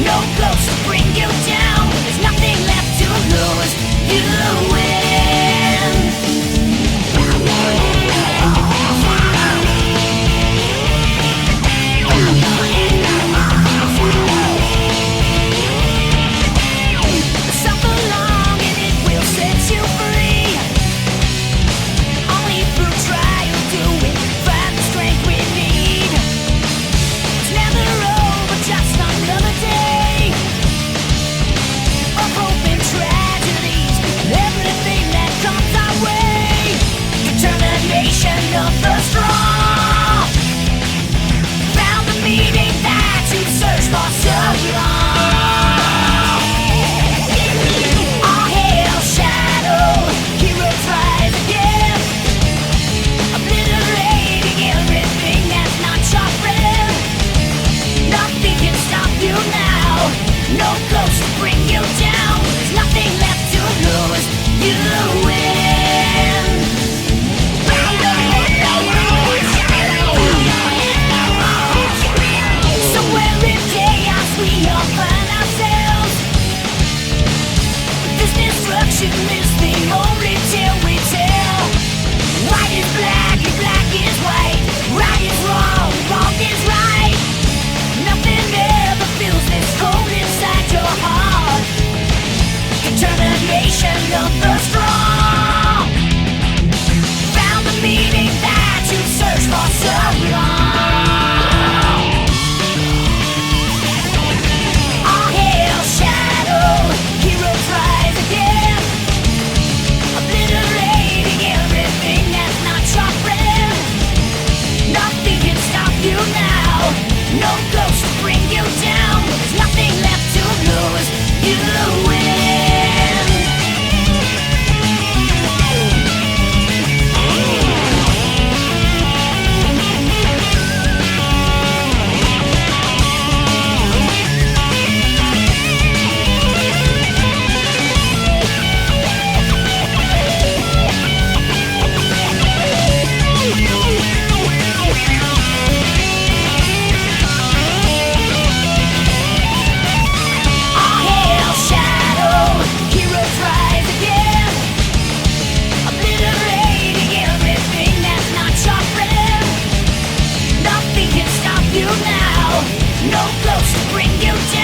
No ghost to bring you down. There's nothing left to lose. You win. Suffer long and it will set you free. Only through trial do we find the strength we need. It's never over, just another day of hope and tragedies and everything that comes our way. Determination of the strong found the meaning that you searched for so long. All hail shadow, heroes rise again, obliterating everything that's not your friend. Nothing can stop you now. No ghost to bring you down. There's nothing left to lose. You win. Somewhere in chaos we all find ourselves. This destruction is the only tale we tell. White is black and black is white. Right is wrong, wrong is right. Nothing ever feels this cold inside your heart. Determination of the strong found the meaning that you searched for so long. All hail shadow, heroes rise again, obliterating everything that's not your friend. Nothing can stop you now. No ghost to bring you down. There's nothing left to lose. You win. All hail shadow, heroes rise again, obliterating everything that's not your friend. Nothing can stop you now. No ghost to bring you down.